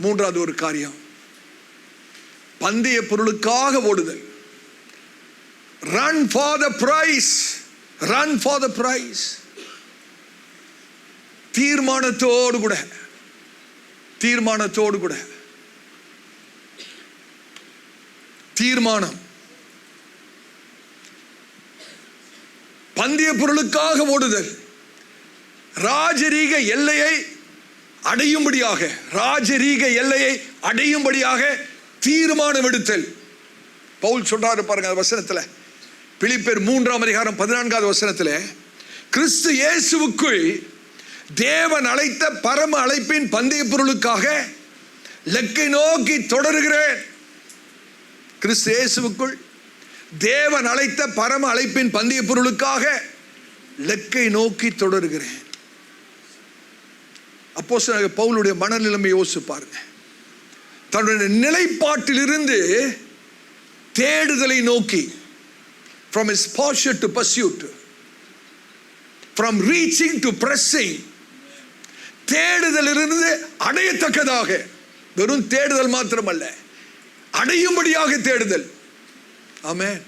மூன்றாவது ஒரு காரியம், பந்தய பொருளுக்காக ஓடுதல். Run for the prize. Run for the prize. தீர்மானத்தோடு கூட தீர்மானம். பந்தய பொருளுக்காக ஓடுதல், ராஜரீக எல்லையை அடையும்படியாக தீர்மானம் எடுத்தல். பவுல் சொல்றாரு பாருங்க வசனத்துல, பிலிப்பியர் 3:14 கிறிஸ்து இயேசுவுக்குள் தேவன் அழைத்த பரம அழைப்பின் பந்தய பொருளுக்காக லக்கை நோக்கி தொடருகிறேன். கிறிஸ்து இயேசுவுக்குள் தேவன் அழைத்த பரம அழைப்பின் பந்தய பொருளுக்காக லக்கை நோக்கி தொடருகிறேன். அப்போஸ்தலனாகிய பவுலுடைய மனநிலைமை யோசிச்சு பாருங்க. தன்னுடைய நிலைப்பாட்டிலிருந்து தேடுதலை நோக்கி, from his posture to pursuit, from reaching to pressing, தேடுதலிலிருந்து அடையத்தக்கதாக, வெறும் தேடுதல் மாத்திரமல்ல, அடையும்படியாக தேடுதல். ஆமென்.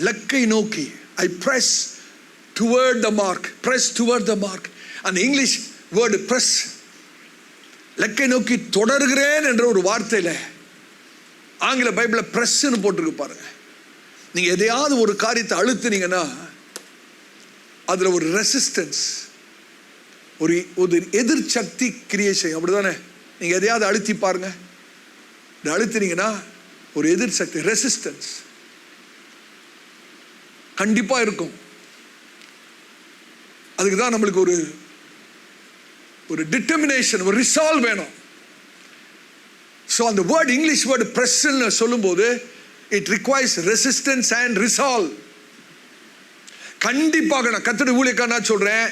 லக்கை நோக்கி, I press toward the mark. Press toward the mark. அந்த இங்கிலீஷ் வேர்டு press, லக்கை நோக்கி தொடர்கிறேன் என்ற ஒரு வார்த்தையில ஆங்கில பைபிளில் பிரஸ்ன்னு போட்டிருக்கு பாருங்க. நீங்க எதையாவது ஒரு காரியத்தை அழுத்தினீங்கன்னா அதுல ஒரு ரெசிஸ்டன்ஸ், ஒரு எதிர் சக்தி கிரியை செய்யும். அப்படிதானே? நீங்க எதையாவது அழுத்தி பாருங்க, அழுத்தினீங்கன்னா ஒரு எதிர் சக்தி, ரெசிஸ்டன்ஸ் கண்டிப்பா இருக்கும். அதுக்கு தான் நம்மளுக்கு ஒரு டிட்டர்மினேஷன், ஒரு ரிசால்வ் வேணும். ஸோ அந்த வேர்ட், இங்கிலீஷ் வேர்டு பிரஸ்ன்னு சொல்லும்போது it requires resistance and resolve. கண்டிப்பாக நான் கர்த்தருடைய ஊழியக்காரனா சொல்றேன்,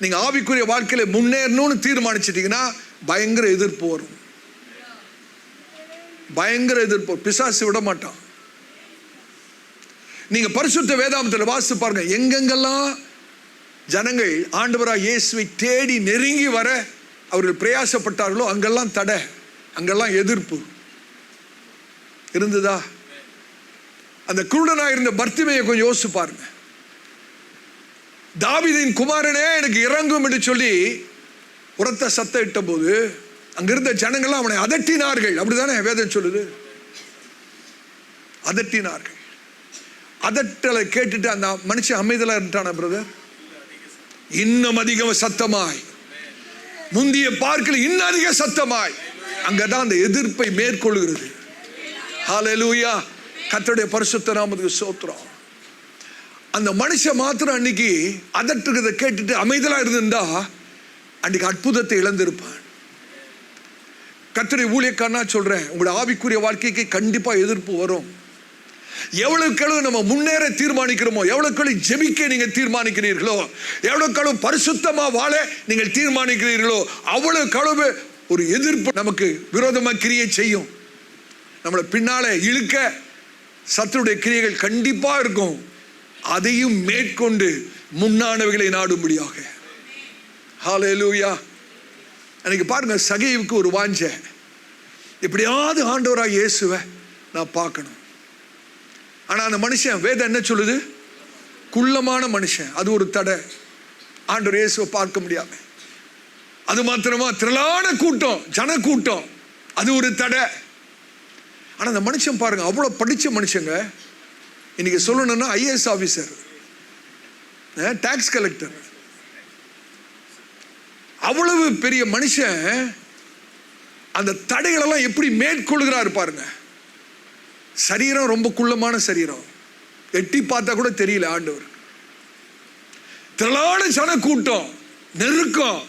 நீங்க ஆவிக்குரிய வாழ்க்கையில முன்னேறணும்னு தீர்மானிச்சிட்டீங்கன்னா பயங்கர எதிர்ப்பு வரும். பிசாசு விட மாட்டான். நீங்க பரிசுத்த வேதாகமத்தில் வாசித்து பாருங்க, எங்கெங்கெல்லாம் ஜனங்கள் ஆண்டவராகிய இயேசுவை தேடி நெருங்கி வர அவர்கள் பிரயாசப்பட்டார்களோ அங்கெல்லாம் தடை, அங்கெல்லாம் எதிர்ப்பு இருந்ததா? அந்த குருடனாக இருந்த பர்த்திமையை கொஞ்சம் யோசிச்சு பாருங்க. தாவீதின் குமாரனே எனக்கு இறங்கும் என்று சொல்லி உரத்த சத்தம் இட்ட போது அங்கிருந்த ஜனங்கள்லாம் அவனை அதட்டினார்கள். அப்படிதானே வேதம் சொல்லுது? அதட்டினார்கள். அதட்டலை கேட்டுட்டு அந்த மனுஷன் அமைதலா இருந்தான பிரதர், இன்னும் அதிக சத்தமாய், முந்திய பார்க்கல இன்னும் அதிக சத்தமாய், அங்கதான் அந்த எதிர்ப்பை மேற்கொள்கிறது. ஹல்லேலூயா. கர்த்தருடைய பரிசுத்த நாமத்துக்கு ஸ்தோத்திரம். அந்த மனுஷன் மாத்திரம் அன்னைக்கு அதட்டுறதை கேட்டுட்டு அமைதலா இருந்தா அன்னைக்கு அற்புதத்தை இழந்திருப்பான். கர்த்தருடைய ஊழியக்காரனா சொல்றேன், உங்களுடைய ஆவிக்குரிய வாழ்க்கைக்கு கண்டிப்பா எதிர்ப்பு வரும். எவ்வளவுக்கு நம்ம முன்னேற தீர்மானிக்கிறோமோ, எவ்வளவுக்கு ஜெபிக்க நீங்க தீர்மானிக்கிறீர்களோ, எவ்வளவுக்கு பரிசுத்தமா வாழ நீங்கள் தீர்மானிக்கிறீர்களோ, அவ்வளவு ஒரு எதிர்ப்பு நமக்கு விரோதமா கிரியை செய்யும். நம்மளை பின்னால இழுக்க சத்துருடைய கிரியைகள் கண்டிப்பா இருக்கும். அதையும் மேற்கொண்டு முன்னானவைகளை நாடும்படியாக. ஹல்லேலூயா. அன்னைக்கு பாருங்க, சகேயுவுக்கு ஒரு வாஞ்ச, எப்படியாவது ஆண்டவராக இயேசுவை நான் பார்க்கணும். ஆனா அந்த மனுஷன், வேதம் என்ன சொல்லுது? குள்ளமான மனுஷன். அது ஒரு தடை, ஆண்டவர் இயேசுவை பார்க்க முடியாம. அது மாத்திரமா, திரளான கூட்டம், ஜன கூட்டம், அது ஒரு தடை. ஆனா அந்த மனுஷன் பாருங்க, அவ்வளவு படிச்ச மனுஷங்க. இன்னைக்கு சொல்லணும்னா ஐஏஎஸ் ஆபீசர், டாக்ஸ் கலெக்டர், அவ்வளவு பெரிய மனுஷன் அந்த தடைகளெல்லாம் எப்படி மேற்கொள்கிறாரு பாருங்க. சரீரம் ரொம்ப குள்ளமான சரீரம், எட்டி பார்த்தா கூட தெரியல ஆண்டவர். திரளான ஜன கூட்டம், நெருக்கம்.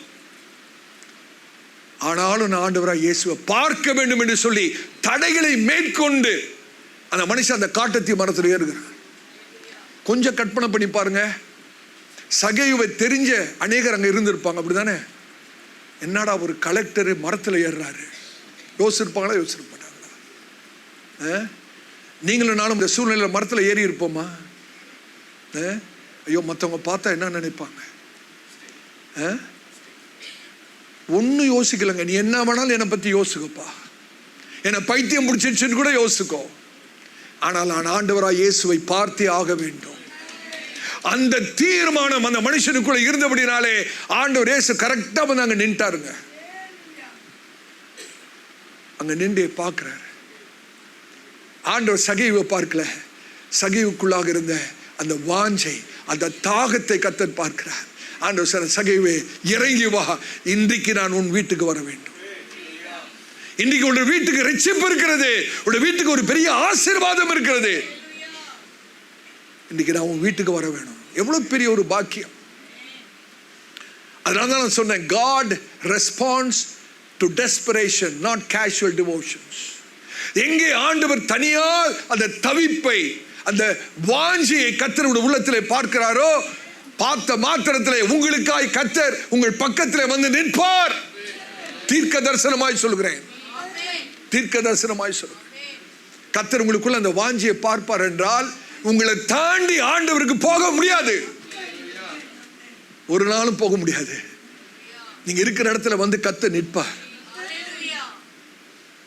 ஆனாலும் நான் ஆண்டவராக இயேசுவை பார்க்க வேண்டும் என்று சொல்லி தடைகளை மேற்கொண்டு அந்த மனுஷன் அந்த காட்டத்தி மரத்தில் ஏறுகிறான். கொஞ்சம் கற்பனை பண்ணி பாருங்க, சகேயுவை தெரிஞ்ச அநேகர் அங்க இருந்திருப்பாங்க. அப்படிதானே? என்னடா ஒரு கலெக்டர் மரத்தில் ஏறுறாரு, யோசிச்சிருப்பாங்களா? யோசிச்சிருப்பாங்களா? நீங்களும் நானும் இந்த சூழ்நிலையில் மரத்தில் ஏறி இருப்போமா? ஐயோ, மற்றவங்க பார்த்தா என்ன நினைப்பாங்க? ஒன்னும் யோசிக்கலங்க. நீ என்ன வேணாலும் என்னை பத்தி யோசிக்கப்பா, என்னை பைத்தியம் பிடிச்சிருச்சுன்னு கூட யோசிக்கோ, ஆனால் நான் ஆண்டவராய் இயேசுவை பார்த்தே ஆக வேண்டும். அந்த தீர்மானம் அந்த மனுஷனுக்குள்ள இருந்தபடினாலே ஆண்டவர் இயேசு கரெக்டா வந்து அங்க நின்ட்டாருங்க. அங்க நின்று பார்க்கிறாரு. ஆண்டவர் சகீவை பார்க்கல, சகீவுக்குள்ளாக இருந்த அந்த வாஞ்சை, அந்த தாகத்தை கர்த்தர் பார்க்கிறார். ஆண்டவர் சார், சகீவே இறங்கி வா, இன்றைக்கு நான் உன் வீட்டுக்கு வர வேண்டும். இன்னைக்கு உன் வீட்டுக்கு ரட்சிப்பு இருக்கிறது, உன் வீட்டுக்கு ஒரு பெரிய ஆசீர்வாதம் இருக்கிறது. இன்னைக்கு நான் உன் வீட்டுக்கு வர வேணும். எவ்வளவு பெரிய ஒரு பாக்கியம். அதனால தான் நான் சொன்னேன், God responds to desperation, not casual devotions. எங்கே ஆண்டவர் தனியால் அந்த தவிப்பை, அந்த வாஞ்சியை கர்த்தருடைய உள்ளத்திலே பார்க்கிறாரோ, பார்த்த மாத்திரத்திலே உங்களுக்காய் கர்த்தர் உங்கள் பக்கத்திலே வந்து நிற்பார். தீர்க்க தரிசனமாய் சொல்கிறேன், தீர்க்க தரிசனமாய் சொல்கிறேன். கர்த்தர் உங்களுக்குள்ள அந்த வாஞ்சியை பார்ப்பார் என்றால் உங்களை தாண்டி ஆண்டவருக்கு போக முடியாது. ஒரு நாளும் போக முடியாது. நீங்க இருக்கிற இடத்துல வந்து கர்த்தர் நிற்பார்.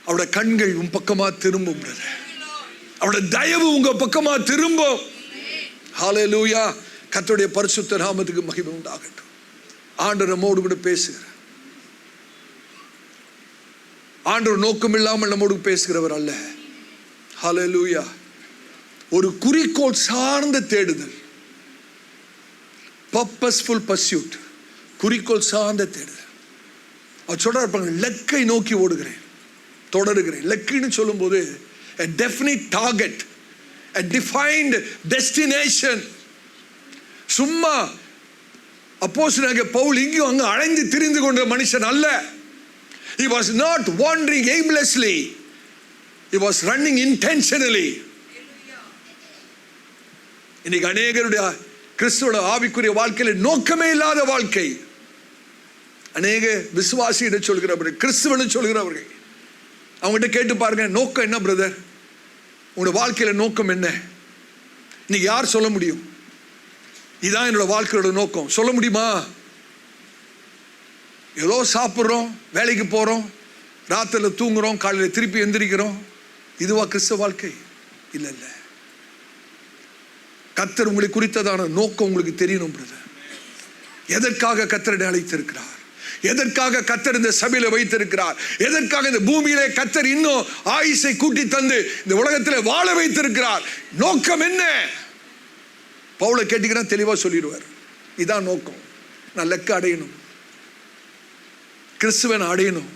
அவருடைய கண்கள் உன் பக்கமா திரும்பும். அவருடைய தயவு உங்க பக்கமா திரும்பும். ஹல்லேலூயா. கர்த்தருடைய பரிசுத்த நாமத்துக்கு மகிமை உண்டாகட்டும். ஆண்டவர் நம்மோடு கூட பேசுகிறார். ஆண்டவர் நோக்கம் இல்லாமல் நம்மோடு பேசுகிறவர் அல்ல. ஹல்லேலூயா. ஒரு குறிக்கோள் சார்ந்த தேடுதல், பர்பஸ்ஃபுல் பர்சூட், குறிக்கோள் சார்ந்த தேடுதல். அவர் சொல்றாரு, லக்கை நோக்கி ஓடுகிறேன், தொடருகிறேன். லக்குன்னு சொல்லும்போது a definite target, a defined destination. சும்மா அப்போஸ்தலனாகிய பவுல் இங்கேயும் அங்க அலைந்து திரிந்து கொண்ட மனுஷன் அல்ல. He was not wandering aimlessly, he was running intentionally. இன்னைக்கு அநேகருடைய கிறிஸ்துவோட ஆவிக்குரிய வாழ்க்கையில நோக்கமே இல்லாத வாழ்க்கை. அநேக விசுவாசியிட சொல்கிறவர்கள், கிறிஸ்துவன்னு சொல்கிறவர்கள், அவங்ககிட்ட கேட்டு பாருங்க, நோக்கம் என்ன பிரதர், உங்களோட வாழ்க்கையில நோக்கம் என்ன? இன்னைக்கு யார் சொல்ல முடியும்? இதான் என்னோட வாழ்க்கையோட நோக்கம் சொல்ல முடியுமா? ஏதோ சாப்பிட்றோம், வேலைக்கு போறோம், ராத்திரில தூங்குறோம், காலையில் திருப்பி எந்திரிக்கிறோம், இதுவா கிறிஸ்தவ வாழ்க்கை? இல்ல இல்ல. கர்த்தர் உங்களை குறித்ததான நோக்கம் உங்களுக்கு தெரியணும் பிரதர். எதற்காக கர்த்தரை அழைத்திருக்கிறார், எதற்காக கர்த்தர் இந்த சபையில வைத்திருக்கிறார், எதற்காக இந்த பூமியிலே கர்த்தர் இன்னும் ஆயுசை கூட்டி தந்து இந்த உலகத்திலே வாழ வைத்திருக்கிறார், நோக்கம் என்ன? பவுலை கேட்டீங்கன்னா தெளிவா சொல்லிடுவார். இதான் நோக்கம். நான் லக்க அடையணும், கிறிஸ்துவன் அடையணும்,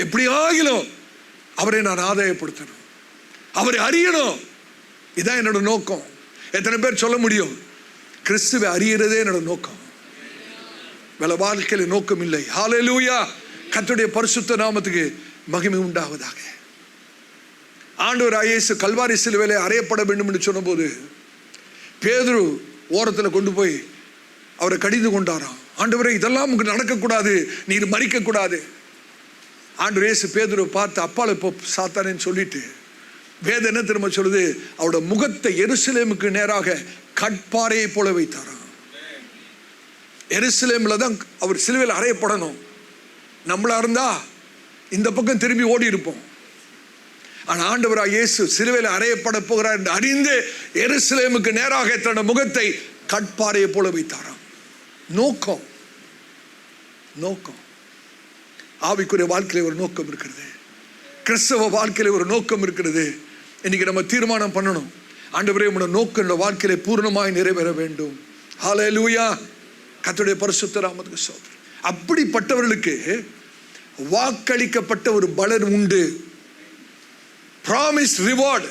எப்படி ஆகிலும் அவரை நான் ஆதாயப்படுத்தணும், அவரை அறியணும், இதான் என்னோட நோக்கம். எத்தனை பேர் சொல்ல முடியும், கிறிஸ்துவை அறியறதே என்னோட நோக்கம், வேற வாழ்க்கையில நோக்கம் இல்லை? ஹல்லேலூயா. கர்த்தருடைய பரிசுத்த நாமத்துக்கு மகிமை உண்டாவதாக. ஆண்டவர் இயேசு கல்வாரி சிலுவையிலே அறையப்பட வேண்டும் என்று சொன்னபோது பேதுரு ஓரத்தில் கொண்டு போய் அவரை கடிந்து கொண்டாராம். ஆண்டவரே, இதெல்லாம் உங்களுக்கு நடக்கக்கூடாது, நீர் மரிக்க கூடாது. ஆண்டவர் இயேசு பேதுருவை பார்த்து அப்பால போ சாத்தானேன்னு சொல்லிட்டு, வேதம் என்ன திரும்ப சொல்லுது, அவரோட முகத்தை எருசலேமுக்கு நேராக கற்பாறையை போல வைத்தாராம். எருசலேம்ல தான் அவர் சிலுவையில் அறையப்படணும். நம்மளா இருந்தா இந்த பக்கம் திரும்பி ஓடி இருப்போம். ஆனா ஆண்டவராய் இயேசு சிலுவையில் அறையப்பட போகிறார் என்று அறிந்து எருசலேமுக்கு நேராக தன்னுடைய முகத்தை கற்பாறையை போல வைத்தாராம். நோக்கம், நோக்கம். ஆவிக்குரிய வாழ்க்கையில ஒரு நோக்கம் இருக்கிறது, கிறிஸ்தவ வாழ்க்கையில ஒரு நோக்கம் இருக்கிறது. இன்னைக்கு நம்ம தீர்மானம் பண்ணணும், ஆண்டவரே உம்முடைய நோக்கம் இந்த வாழ்க்கையில பூர்ணமாய் நிறைவேற வேண்டும். ஹல்லேலூயா. கர்த்தருடைய பரிசுத்த நாமத்துக்கு ஸ்தோத்திரம். அப்படிப்பட்டவர்களுக்கு வாக்களிக்கப்பட்ட ஒரு பலன் உண்டு, ப்ராமிஸ்ட் ரிவார்டு.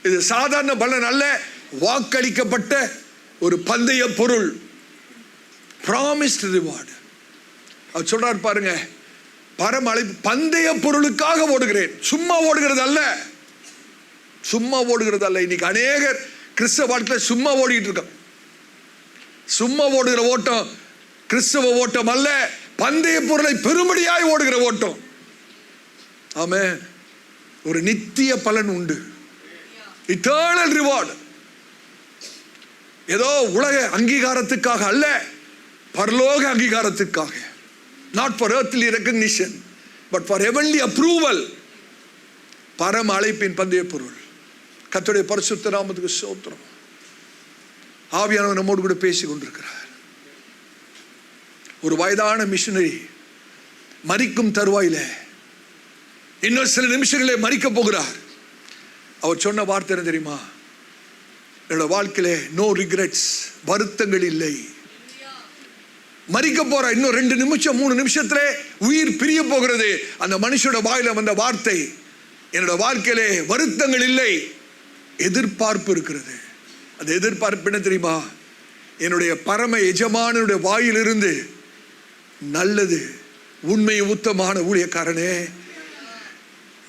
இது சாதாரண பலன் அல்ல, வாக்களிக்கப்பட்ட ஒரு பந்தய பொருள், ப்ராமிஸ்ட் ரிவார்டு. அவர் சொல்றார் பாருங்க, பரம அழைப்பு, பந்தய பொருளுக்காக ஓடுகிறேன், சும்மா ஓடுகிறது அல்ல, சும்மா ஓடுகிறது அல்ல. இன்னைக்கு அநேகர் கிறிஸ்தவ வாழ்க்கையில சும்மா ஓடிட்டு இருக்காங்க. சும்மா ஓடுகிற ஓட்டம் கிறிஸ்தவ ஓட்டம் அல்ல, பந்தய பொருளை பெருமடியாய் ஓடுகிற ஓட்டம். ஆமென். ஒரு நித்திய பலன் உண்டு, இட்டர்னல் ரிவார்டு. ஏதோ உலக அங்கீகாரத்துக்காக அல்ல, பரலோக அங்கீகாரத்துக்காக. Not for earthly recognition, but for heavenly approval. பரம அழைப்பின் பந்தய பொருள். கர்த்தருடைய பரிசுத்த நாமத்துக்கு ஸ்தோத்திரம். ஆவியானவர் நம்மோடு கூட பேசிக் கொண்டிருக்கிறார். ஒரு வயதான மிஷனரி மரிக்கும் தருவாயில இன்னும் சில நிமிஷங்களே மரிக்க போகிறார். அவர் சொன்ன வார்த்தை என்ன தெரியுமா? என்னோட வாழ்க்கையிலே நோ ரிக்ரெட்ஸ், வருத்தங்கள் இல்லை. மரிக்க போற இன்னும் 2 நிமிஷம் 3 நிமிஷத்திலே உயிர் பிரிய போகிறது. அந்த மனுஷனோட வாயில வந்த வார்த்தை, என்னோட வாழ்க்கையிலே வருத்தங்கள் இல்லை, எதிர்பார்ப்பு இருக்கிறது. அந்த எதிர்பார்ப்பு என்ன தெரியுமா? என்னுடைய பரம எஜமானுடைய வாயிலிருந்து நல்லது, உண்மை உத்தமான ஊழியக்காரனே,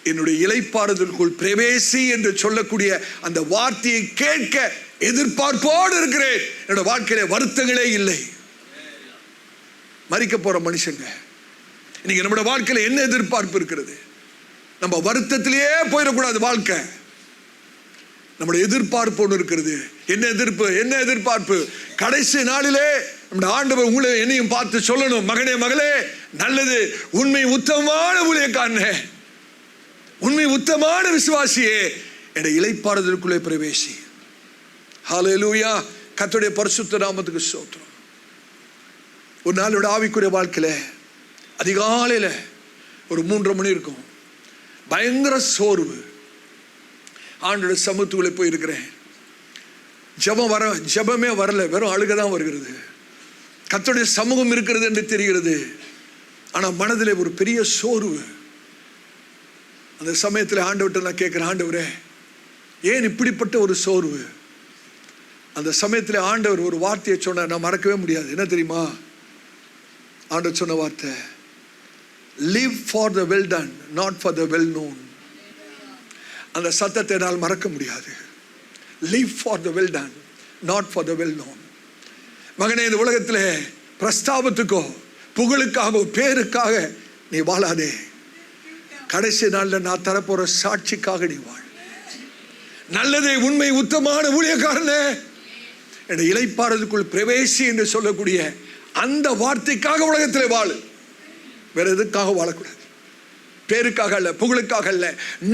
என்னுடைய இளைப்பாறுதலுக்குள் பிரவேசி என்று சொல்லக்கூடிய அந்த வார்த்தையை கேட்க எதிர்பார்ப்போடு இருக்கிறேன். என்னோட வாழ்க்கையில வருத்தங்களே இல்லை. மரிக்க போற மனுஷங்க, இன்னைக்கு நம்முடைய வாழ்க்கையில என்ன எதிர்பார்ப்பு இருக்கிறது? நம்ம வருத்தத்திலேயே போயிடக்கூடாது. வாழ்க்கை நம்முடைய எதிர்பார்ப்பு ஒன்று இருக்கிறது. என்ன எதிர்பார்ப்பு? கடைசி நாளிலே நம்முடைய ஆண்டவர் உங்களை என்னையும் பார்த்து சொல்லணும், மகனே மகளே, நல்லது, உண்மை உத்தமமான ஊழியக்காரனே, உண்மை உத்தமமான விசுவாசியே, என்னுடைய இளைப்பாறுதலுக்குள்ளே பிரவேசி. ஹல்லேலூயா. கர்த்தருடைய பரிசுத்த நாமத்துக்கு ஸ்தோத்திரம். ஒரு நாளோட ஆவிக்குரிய வாழ்க்கையில அதிகாலையில ஒரு 3:30 மணி இருக்கும், பயங்கர சோர்வு. ஆண்டோட சமூகத்துக்குள்ளே போயிருக்கிறேன். ஜெபமே வரல, வெறும் அழுகதான் வருகிறது. கர்த்தருடைய சமூகம் இருக்கிறது என்று தெரிகிறது, ஆனா மனதிலே ஒரு பெரிய சோர்வு. அந்த சமயத்தில் ஆண்டவர்கிட்ட நான் கேட்கிறேன், ஆண்டவரே ஏன் இப்படிப்பட்ட ஒரு சோர்வு? அந்த சமயத்தில் ஆண்டவர் ஒரு வார்த்தையை சொன்னார், நான் மறக்கவே முடியாது. என்ன தெரியுமா? ஆண்டவர் சொன்ன வார்த்தை, live for the well done, not for the well known. அந்த சத்தத்தை என்னால் மறக்க முடியாது. live for the well done, not for the well known. மகனே, இந்த உலகத்திலே பிரஸ்தாபத்துக்கோ புகழுக்காக பேருக்காக நீ வாழாதே. கடைசி நாளில் நான் தரப்போற சாட்சிக்காக நீ வாழ். நல்லதே, உண்மை உத்தமான ஊழியக்காரனே, என்னுடைய இளைப்பாறுதலுக்குள் பிரவேசி என்று சொல்லக்கூடிய அந்த வார்த்தைக்காக உலகத்திலே வாழு. வேற எதுக்காக வாழக்கூடாது. பேருக்காக அல்ல, புகழுக்காக அல்ல.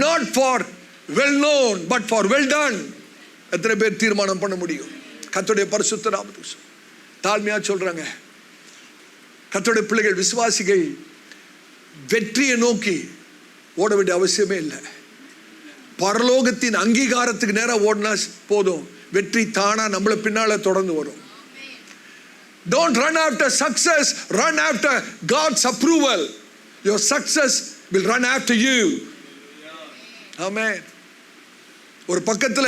not for well known but for well done. எத்தனை பேர் தீர்மானம் பண்ண முடியும்? கர்த்தருடைய பரிசுத்த நாமத்துக்கு தாழ்மையா சொல்றாங்க. கர்த்தருடைய பிள்ளைகள், விசுவாசிகள் வெற்றியை நோக்கி ஓட வேண்டிய அவசியமே இல்லை. பரலோகத்தின் அங்கீகாரத்துக்கு நேரம் ஓடினா போதும், வெற்றி தானா நம்மள பின்னால தொடர்ந்து வரும். Don't run after success, run after God's approval. Your success will run after you. Amen. ஒரு பக்கத்துல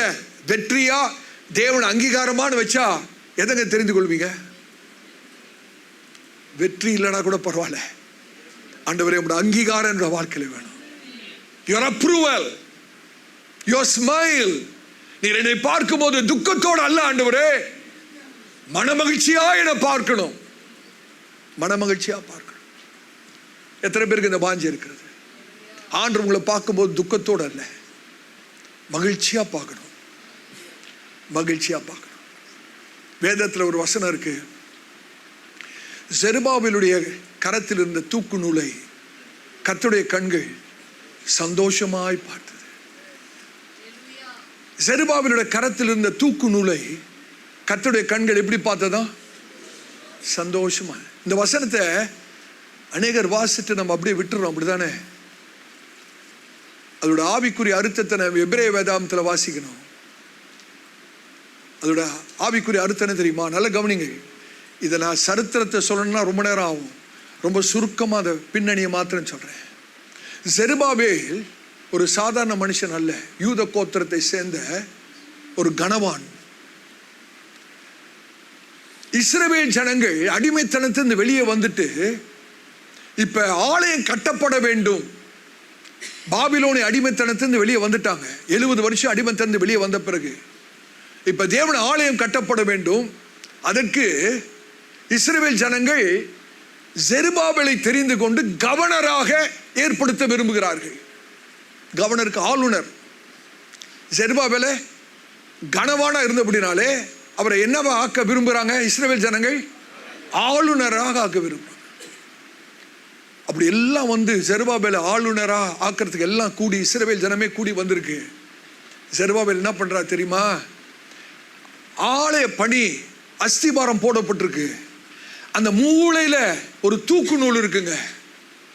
வெற்றியா தேவன் அங்கீகாரமான வச்சா எதங்க தெரிந்து கொள்வீங்க? வெற்றி இல்லைனா கூட பரவாயில்ல, ஆண்டவரே உம்முடைய அங்கீகாரம் என்ற வாழ்க்கையில வேணும். Your approval, your smile. நீர் என்னை பார்க்கும்போது துக்கத்தோடு அல்ல ஆண்டவரே, மனமகிழ்ச்சியா என்னை பார்க்கணும், மனமகிழ்ச்சியா பார்க்கணும். எத்தனை பேருக்கு இந்த வாஞ்சை இருக்கிறது? ஆண்டவர் உங்களை பார்க்கும்போது துக்கத்தோடு அல்ல, மகிழ்ச்சியா பார்க்கணும், மகிழ்ச்சியா பார்க்கணும். வேதத்தில் ஒரு வசனம் இருக்கு, செருபாபேலுடைய கரத்தில் இருந்த தூக்கு நூலை கர்த்தருடைய கண்கள் சந்தோஷமாய் பார்த்தது. செருபாபேலுடைய கரத்தில் இருந்த தூக்கு நூலை கர்த்தருடைய கண்கள் எப்படி பார்த்ததா? சந்தோஷமா. இந்த வசனத்தை அநேகர் வாசிட்டு நம்ம அப்படியே விட்டுறோம், அப்படிதானே? அதோட ஆவிக்குரிய அர்த்தத்தை நம்ம எபிரேய வேதாகமத்தில் வாசிக்கணும். அதோட ஆவிக்குரிய அர்த்தம் என்ன தெரியுமா? நல்ல கவனிங்க. இதை நான் சரித்திரத்தை சொல்லணும்னா ரொம்ப நேரம் ஆகும். ரொம்ப சுருக்கமாக அதை பின்னணியை மாத்திரம் சொல்றேன். செருபாபேல் ஒரு சாதாரண மனுஷன் அல்ல, யூத கோத்திரத்தை சேர்ந்த ஒரு கனவான். இஸ்ரவேல் ஜனங்கள் அடிமைத்தனத்திலிருந்து வெளியே வந்துட்டு இப்ப ஆலயம் கட்டப்பட வேண்டும். பாபிலோனிய அடிமைத்தனத்திலிருந்து வெளியே வந்துட்டாங்க. 70 வருஷம் அடிமைத்தனத்திலிருந்து வெளியே வந்த பிறகு இப்ப தேவன் ஆலயம் கட்டப்பட வேண்டும். அதற்கு இஸ்ரவேல் ஜனங்கள் செருபாபேலை தெரிந்து கொண்டு கவர்னராக ஏற்படுத்த விரும்புகிறார்கள். கவர்னருக்கு ஆளுநர். செருபாபேலை கனவானா இருந்தபடினாலே அவரை என்னவா ஆக்க விரும்புகிறாங்க இஸ்ரவேல் ஜனங்கள்? ஆளுநராக ஆக்க விரும்புகிறாங்க. அப்படி எல்லாம் வந்து செருபாபேலை ஆளுநரா ஆக்கிறதுக்கு எல்லாம் கூடி இஸ்ரவேல் ஜனமே கூடி வந்திருக்கு. செருபாபேல் என்ன பண்றா தெரியுமா? ஆலய பணி அஸ்திபாரம் போடப்பட்டிருக்கு. அந்த மூளையில ஒரு தூக்கு நூல் இருக்குங்க,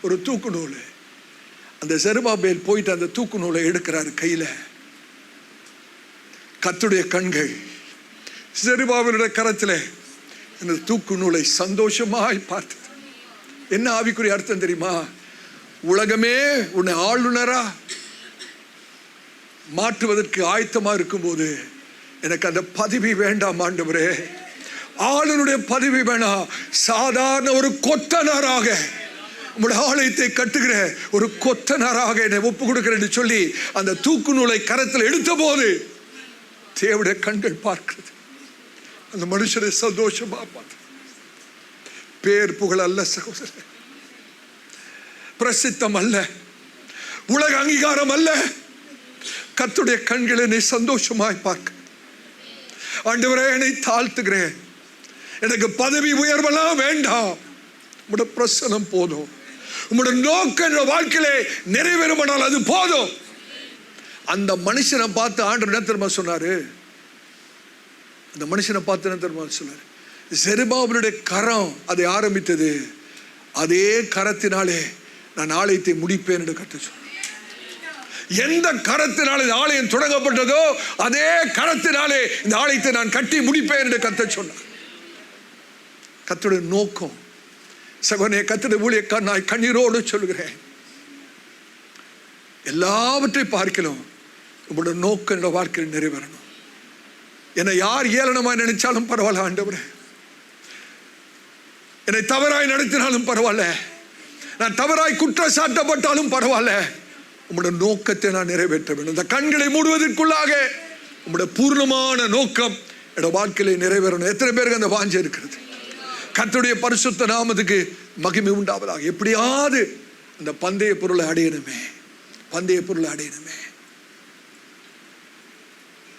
ஒரு தூக்கு நூல். அந்த செருபாபேல் போயிட்டு அந்த தூக்கு நூலை எடுக்கிறாரு கையில. கர்த்தருடைய கண்கள் செருபாபேலுடைய கரத்துல இந்த தூக்கு நூலை சந்தோஷமாய் பார்த்தது. என்ன ஆவிக்குரிய அர்த்தம் தெரியுமா? உலகமே உன்னை ஆளுநரா மாற்றுவதற்கு ஆயத்தமா இருக்கும்போது எனக்கு அந்த பதவி வேண்டாம் ஆண்டவரே, ஆளுநருடைய பதவி வேணாம், சாதாரண ஒரு கொத்தனாராக உங்களுடைய ஆலயத்தை கட்டுகிற ஒரு கொத்தனாராக என்னை ஒப்பு கொடுக்கிறேன்னு சொல்லி அந்த தூக்கு நூலை கரத்தில் எடுத்த போது தேவனுடைய கண்கள் பார்க்கிறது. அந்த மனுஷனை சந்தோஷமா பார்த்து. பேர் புகழ் அல்ல சகோதரர், பிரசித்தம் அல்ல, உலக அங்கீகாரம் அல்ல, கர்த்தருடைய கண்கள் என்னை சந்தோஷமாய் பார்க்க. ஆண்டவரே, என்னை தாழ்த்துகிறேன், எனக்கு பதவி உயர்வெல்லாம் வேண்டாம், உம்முடைய பிரசனம் போதும், உம்முடைய நோக்கம் என்ற வாழ்க்கையிலே நிறைவேறுமானால் அது போதும். அந்த மனுஷனை பார்த்து ஆண்டவர் என்ன தெரியுமா சொன்னாரு? அந்த மனுஷனை பார்த்து என்ன தெரியுமா சொன்னாரு? செருபாபேலுடைய கரம் அதை ஆரம்பித்தது, அதே கரத்தினாலே நான் ஆலயத்தை முடிப்பேன் என்று கர்த்தர் சொன்னார். எந்த கரத்தினாலே ஆலயம் தொடங்கப்பட்டதோ அதே கரத்தினாலே இந்த ஆலயத்தை நான் கட்டி முடிப்பேன் என்று கர்த்தர் சொன்னார். கர்த்தருடைய நோக்கம் சகோதரனே, கர்த்தருடைய ஊழியக்காரன் நான் கண்ணீரோடு சொல்கிறேன், எல்லாவற்றையும் பார்க்கலாம் உங்களுடைய நோக்கம் என்ற வாழ்க்கையில் நிறைவேறணும். என்னை யார் ஏளனமாய் நினைச்சாலும் பரவாயில்ல ஆண்டவரே, என்னை தவறாய் நடத்தினாலும் பரவாயில்ல, நான் தவறாய் குற்றம் சாட்டப்பட்டாலும் பரவாயில்ல, உங்களுடைய நோக்கத்தை நான் நிறைவேற்ற வேண்டும். இந்த கண்களை மூடுவதற்குள்ளாக உங்களுடைய பூர்ணமான நோக்கம் என்னோட வாழ்க்கையில நிறைவேறணும். எத்தனை பேருக்கு அந்த வாஞ்சை இருக்கிறது? கர்த்தருடைய பரிசுத்த நாமத்துக்கு மகிமை உண்டாவதாக. எப்படியாவது அந்த பந்தய பொருளை அடையணுமே, பந்தய பொருளை அடையணுமே.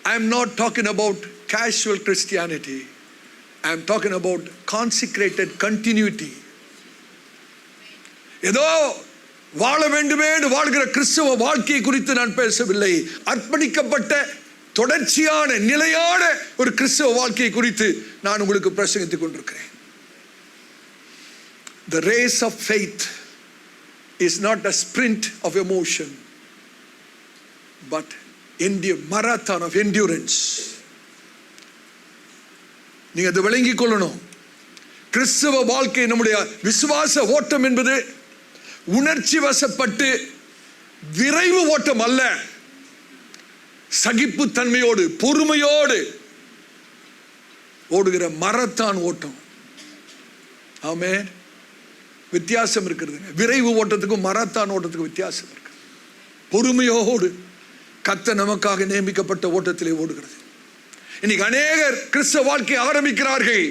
I am not talking about casual Christianity. I am talking about consecrated continuity. ஏதோ வாழ வேண்டுமே வாழ்கிற கிறிஸ்தவ வாழ்க்கையை குறித்து நான் பேசவில்லை. அர்ப்பணிக்கப்பட்ட தொடர்ச்சியான நிலையான ஒரு கிறிஸ்தவ வாழ்க்கையை குறித்து நான் உங்களுக்கு பிரசங்கித்துக் கொண்டிருக்கிறேன். The race of faith is not a sprint of emotion, but marathon of endurance. நீங்க அதை விளங்கிக் கொள்ளணும். கிறிஸ்தவ வாழ்க்கை, நம்முடைய விசுவாச ஓட்டம் என்பது உணர்ச்சி வசப்பட்டு விரைவு ஓட்டம் அல்ல, சகிப்பு தன்மையோடு பொறுமையோடு ஓடுகிற மரத்தான் ஓட்டம். ஆமென். வித்தியாசம் இருக்கிறது. விரைவு ஓட்டத்துக்கும் மரத்தான் ஓட்டத்துக்கும் வித்தியாசம் இருக்கு. பொறுமையோடு கர்த்தர் நமக்காக நியமிக்கப்பட்ட ஓட்டத்திலே ஓடுகிறது. இன்னைக்கு அநேகர் கிறிஸ்தவ வாழ்க்கையை ஆரம்பிக்கிறார்கள்,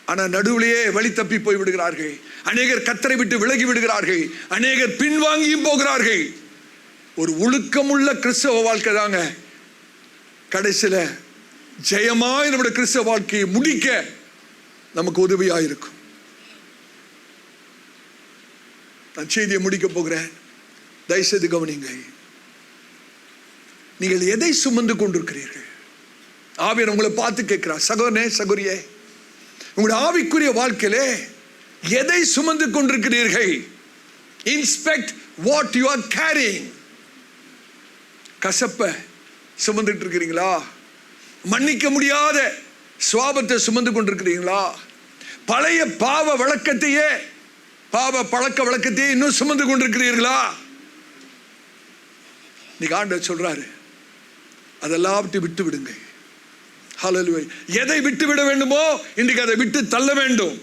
ஆனால் நடுவிலேயே வழி தப்பி போய் விடுகிறார்கள். அநேகர் கர்த்தரை விட்டு விலகி விடுகிறார்கள். அநேகர் பின்வாங்கியும் போகிறார்கள். ஒரு ஒழுக்கமுள்ள கிறிஸ்தவ வாழ்க்கை தாங்க கடைசியில ஜெயமாய் நம்முடைய கிறிஸ்தவ வாழ்க்கையை முடிக்க நமக்கு உதவியாக இருக்கும். நான் செய்தியை முடிக்க போகிறேன், தயவுசெய்து கவனிங்க. நீங்கள் எதை சுமந்து கொண்டிருக்கிறீர்கள்? ஆவியானவர் உங்களை பார்த்து கேட்கிறார், சகோதரனே சகோதரியே, உங்களுடைய ஆவிக்குரிய வாழ்க்கையிலே எதை சுமந்து கொண்டிருக்கிறீர்கள்? Inspect what you are carrying. கசப்பை சுமந்துட்டு இருக்கிறீங்களா? மன்னிக்க முடியாத சுவாபத்தை சுமந்து கொண்டிருக்கிறீங்களா? பழைய பாவ வழக்கத்தையே, பாவ பழக்க வழக்கத்தையே இன்னும் சுமந்து கொண்டிருக்கிறீர்களா? இன்னைக்கு ஆண்டவர் சொல்றாரு, அதெல்லாம் விட்டு விடுங்க. ஹல்லேலூயா. எதை விட்டு விட வேண்டுமோ இன்றைக்கு அதை விட்டு தள்ள வேண்டும்,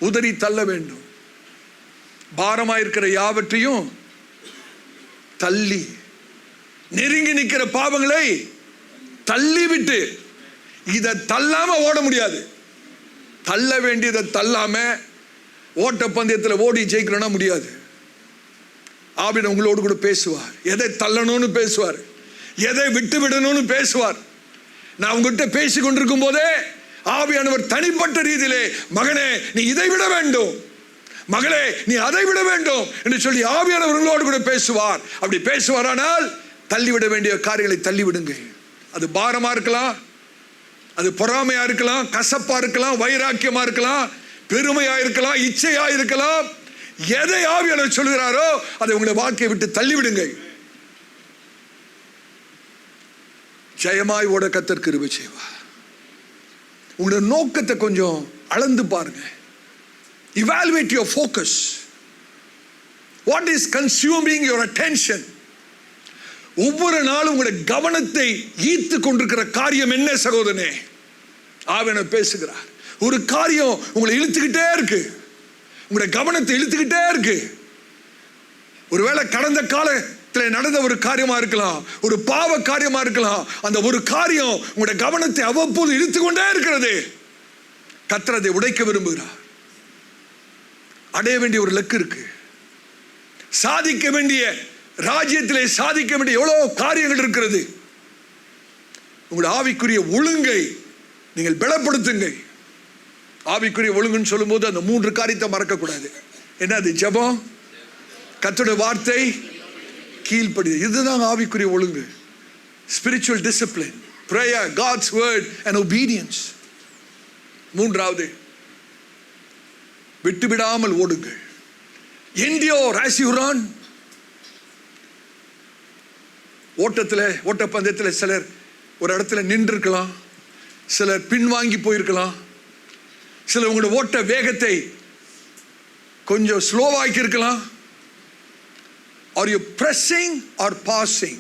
உதறி தள்ள வேண்டும். பாரமாயிருக்கிற யாவற்றையும் தள்ளி, நெருங்கி நிற்கிற பாவங்களை தள்ளி விட்டு. இதை தள்ளாம ஓட முடியாது. தள்ள வேண்டியதை தள்ளாம ஓட்ட பந்தயத்தில் ஓடி ஜெயிக்கணும்னா முடியாது. ஆவியானவர் உங்களோடு கூட பேசுவார். எதை தள்ளணும்னு பேசுவார், எதை விட்டு விடணும்னு பேசுவார். நான் உங்ககிட்ட பேசி கொண்டிருக்கும் போதே ஆவியானவர் தனிப்பட்ட ரீதியிலே, மகனே நீ இதை விட வேண்டும், மகளே நீ அதை விட வேண்டும் என்று சொல்லி ஆவியானவர்களோடு கூட பேசுவார். அப்படி பேசுவாரானால் தள்ளிவிட வேண்டிய காரியங்களை தள்ளிவிடுங்க. அது பாரமா இருக்கலாம், அது பொறாமையா இருக்கலாம், கசப்பா இருக்கலாம், வைராக்கியமா இருக்கலாம், பெருமையா இருக்கலாம், இச்சையா இருக்கலாம். எதை ஆவியானவர் சொல்கிறாரோ அதை உங்களை வாழ்க்கையை விட்டு தள்ளிவிடுங்க. ஜெயமாய் ஓட கர்த்தர் கிருபை செய்வார். உங்களுடைய நோக்கத்தை கொஞ்சம் அளந்து பாருங்க. Evaluate your focus. What is consuming your attention? ஒவ்வொரு நாளும் உங்களுடைய கவனத்தை ஈர்த்து கொண்டிருக்கிற காரியம் என்ன சகோதரனே? ஆவியானவர் பேசுகிறார். ஒரு காரியம் உங்களை இழுத்துக்கிட்டே இருக்கு, உங்களுடைய கவனத்தை இழுத்துக்கிட்டே இருக்கு. ஒருவேளை கடந்த காலத்தில் நடந்த ஒரு காரியமா இருக்கலாம், ஒரு பாவ காரியமா இருக்கலாம். அந்த ஒரு காரியம் உங்களுடைய கவனத்தை அவ்வப்போது இழுத்து கொண்டே இருக்கிறது. கர்த்தர் அதை உடைக்க விரும்புகிறார். அடைய வேண்டிய ஒரு இலக்கு இருக்கு, சாதிக்க வேண்டிய ராஜ்யத்திலே சாதிக்க வேண்டிய எவ்வளவு காரியங்கள் இருக்கிறது. உங்களுடைய ஆவிக்குரிய ஒழுங்கை நீங்கள் பலப்படுத்துங்க. ஆவிக்குரிய ஒழுங்குன்னு சொல்லும் போது அந்த 3 காரியத்தை மறக்க கூடாது. என்னது? ஜெபம், கர்த்தருடைய வார்த்தை, கீழ்ப்படி. இதுதான் ஆவிக்குரிய ஒழுங்கு. Spiritual discipline, prayer, God's word and obedience. 3வது, விட்டுவிடாமல் ஓடுங்கள். endure as you run. ஓட்டப்பந்தயத்தில் சிலர் ஒரு இடத்துல நின்று இருக்கலாம், சிலர் பின்வாங்கி போயிருக்கலாம், சிலர் உங்களுடைய ஓட்ட வேகத்தை கொஞ்சம் ஸ்லோவாக்கி இருக்கலாம். Are you pressing or passing?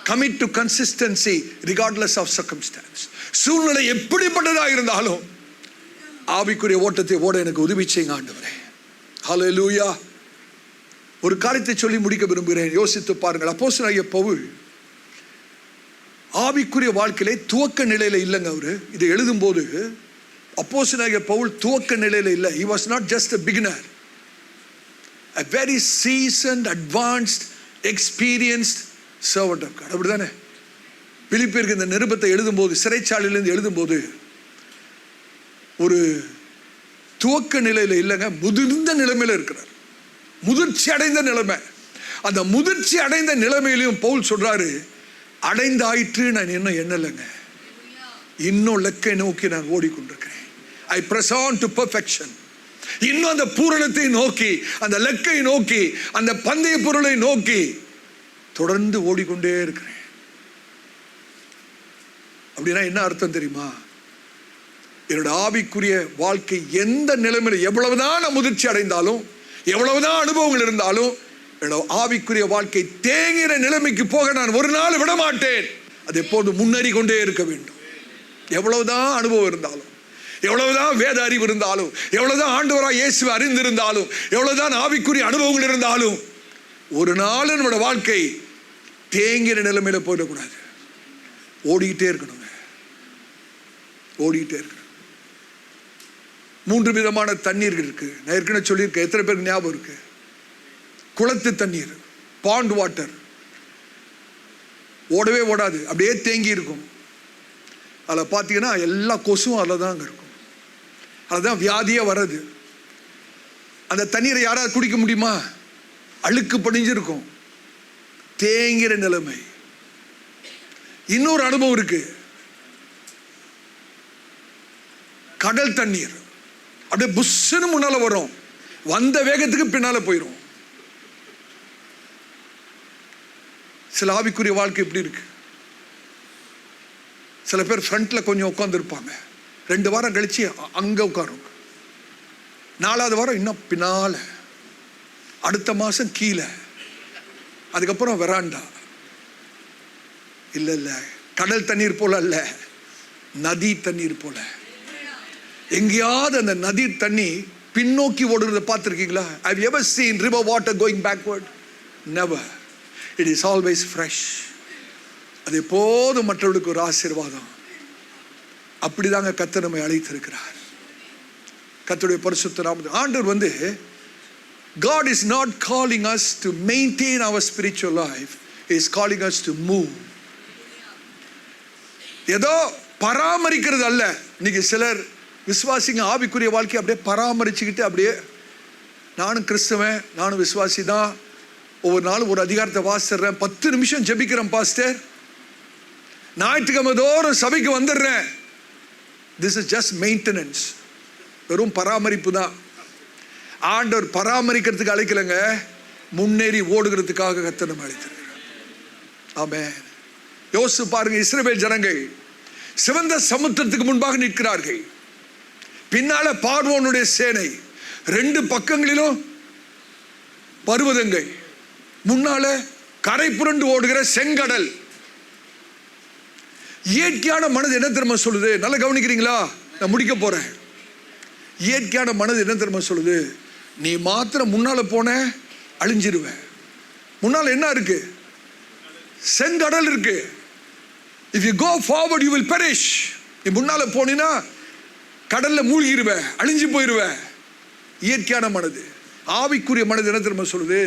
Commit to consistency regardless of circumstance. சூழ்நிலை எப்படிப்பட்டதாக இருந்தாலும் ஆவிக்குரிய ஓட்டத்தை ஓட எனக்கு உதவி செய்யுங்க ஆண்டவரே. ஹல்லேலூயா. ஒரு காரியத்தை சொல்லி முடிக்க விரும்புகிறேன். யோசித்து பாருங்கள். அப்போஸ்தலனாகிய பவுல் ஆவிக்குரிய வாழ்க்கையிலே துவக்க நிலையில இல்லைங்க. அவரு இதை எழுதும் போது அப்போஸ்தலனாகிய பவுல் துவக்க நிலையில இல்லை. he was not just a beginner, a very seasoned, advanced, experienced servant of God. அப்படிதானே? பிலிப்பியருக்கு இந்த நிருபத்தை எழுதும்போது, சிறைச்சாலையிலிருந்து எழுதும்போது ஒரு துவக்க நிலையில இல்லைங்க, முதிர்ந்த நிலைமையில இருக்கிறார். முதிர்ச்சி அடைந்த நிலைமை. அந்த முதிர்ச்சி அடைந்த நிலைமையிலையும் பவுல் சொல்றாரு, அடைந்தாயிற்று நான் இன்னும் எண்ணலைங்க, இன்னும் லக்கை நோக்கி நான் ஓடிக்கொண்டிருக்கிறேன். I press on to perfection. இன்னும் அந்த பூரணத்தை நோக்கி, அந்த லக்கை நோக்கி, அந்த பந்தய பொருளை நோக்கி தொடர்ந்து ஓடிக்கொண்டே இருக்கிறேன். அப்படின்னா என்ன அர்த்தம் தெரியுமா? என்னோட ஆவிக்குரிய வாழ்க்கை எந்த நிலைமையில எவ்வளவுதான் நான் முதிர்ச்சி அடைந்தாலும், எவ்வளவுதான் அனுபவங்கள் இருந்தாலும், என்னோட ஆவிக்குரிய வாழ்க்கை தேங்கிற நிலைமைக்கு போக நான் ஒரு நாள் விட மாட்டேன். அது எப்போது முன்னேறி கொண்டே இருக்க வேண்டும். எவ்வளவுதான் அனுபவம் இருந்தாலும், எவ்வளவுதான் வேத அறிவு இருந்தாலும், எவ்வளவுதான் ஆண்டவராய் இயேசுவை அறிந்திருந்தாலும், எவ்வளவுதான் ஆவிக்குரிய அனுபவங்கள் இருந்தாலும், ஒரு நாள் நம்மளோட வாழ்க்கை தேங்கிற நிலைமையில போயிடக்கூடாது. ஓடிக்கிட்டே இருக்கணுங்க, ஓடிக்கிட்டே இருக்கணும். 3 விதமான தண்ணீர்கள் இருக்கு. நான் ஏற்கனவே சொல்லியிருக்கேன். எத்தனை பேருக்கு ஞாபகம் இருக்கு? குளத்து தண்ணீர், பாண்ட் வாட்டர், ஓடவே ஓடாது, அப்படியே தேங்கி இருக்கும். அதில் பார்த்தீங்கன்னா எல்லா கொசுவும் அதில் தான் இருக்கும். அதுதான் வியாதியே வர்றது. அந்த தண்ணீரை யாராவது குடிக்க முடியுமா? அழுக்கு படிஞ்சிருக்கும், தேங்கிற நிலைமை. இன்னொரு அனுபவம் இருக்கு, கடல் தண்ணீர். அப்படியே புஷ்ஷுன்னு முன்னால வரும், வந்த வேகத்துக்கு பின்னால போயிடும். சில ஆவிக்குரிய வாழ்க்கை எப்படி இருக்கு? சில பேர் ஃப்ரண்ட்ல கொஞ்சம் உட்காந்துருப்பாங்க, 2 வாரம் கழிச்சு அங்க உட்காரும், 4வது வாரம் இன்னும் பின்னால, அடுத்த மாசம் கீழே, அதுக்கப்புறம் வெராண்டா. இல்ல இல்ல, கடல் தண்ணீர் போல அல்ல, நதி தண்ணீர் போல. எங்கேயாவது அந்த நதி தண்ணி பின்னோக்கி ஓடுறத பார்த்துருக்கீங்களா? Have you ever seen river water going backward? Never. It is always fresh. அது எப்போதும் மற்றவர்களுக்கு ஒரு ஆசீர்வாதம். அப்படிதாங்க கர்த்தர் நம்மை அழைத்திருக்கிறார். கர்த்தருடைய பரிசுத்த நாமத்தில் ஆண்டவர் God is not calling us to maintain our spiritual life. He is calling us to move. ஏதோ பராமரிக்கிறது அல்ல. இன்னைக்கு சிலர் விசுவாசிங்க ஆவிக்குரிய வாழ்க்கையை அப்படியே பராமரிச்சுக்கிட்டு அப்படியே நானும் கிறிஸ்தவன், நானும் விசுவாசி தான், ஒவ்வொரு நாளும் ஒரு அதிகாரத்தை வாசிடுறேன், 10 நிமிஷம் ஜெபிக்கிறேன் பாஸ்டர், ஞாயிற்றுக்கிழமை தோறும் சபைக்கு வந்துடுறேன். திஸ் இஸ் ஜஸ்ட் மெயின்டெனன்ஸ், வெறும் பராமரிப்பு தான். ஆண்டவர் பராமரிக்கிறதுக்கு அழைக்கலைங்க, முன்னேறி ஓடுகிறதுக்காக கர்த்தர் நம்மை அழைத்திருக்கிறார். ஆமென். யோசிச்சு பாருங்க, இஸ்ரவேல் ஜனங்கள் சிவந்த சமுத்திரத்துக்கு முன்பாக நிற்கிறார்கள். பின்னால பார்வோனுடைய சேனை, 2 பக்கங்களிலும் பர்வதங்கள், முன்னால கரை புரண்டு ஓடுகிற செங்கடல். இயற்கையான மனது என்ன தெரியுமா சொல்லுது? நல்லா கவனிக்கிறீங்களா? நான் முடிக்க போறேன். இயற்கையான மனது என்ன தெரியுமா சொல்லுது? நீ மாத்திரம் முன்னால போன அழிஞ்சிருவ. முன்னால என்ன இருக்கு? செங்கடல் இருக்கு. If you go forward you will perish. நீ முன்னால போனீனா கடல்ல மூழ்கிடுவ, அழிஞ்சு போயிடுவ. இயற்கையான மனது. ஆவிக்குரிய மனது என்ன தெரியுமா சொல்லுது?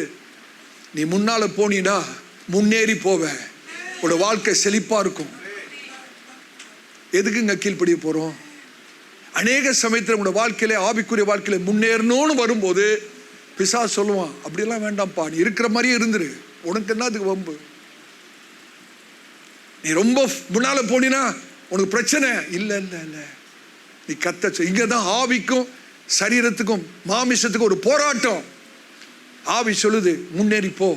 நீ முன்னால போனீனா முன்னேறி போவ, உன்னோட வாழ்க்கை செழிப்பா இருக்கும். எதுக்குங்க கீழ்ப்படிய போறோம்? அநேக சமயத்தில் உங்களோட வாழ்க்கையில, ஆவிக்குரிய வாழ்க்கையில முன்னேறணும்னு வரும்போது பிசாசு சொல்லுவான், அப்படியெல்லாம் வேண்டாம்ப்பா, நீ இருக்கிற மாதிரியே இருந்துரு, உனக்கு என்ன அதுக்கு வம்பு, நீ ரொம்ப முன்னால போனீனா உனக்கு பிரச்சனை இல்லை. இல்லை இல்லை, நீ கத்த. இங்கதான் ஆவிக்கும் சரீரத்துக்கும் மாமிசத்துக்கும் ஒரு போராட்டம். ஆவி சொல்லுது முன்னேறி போ,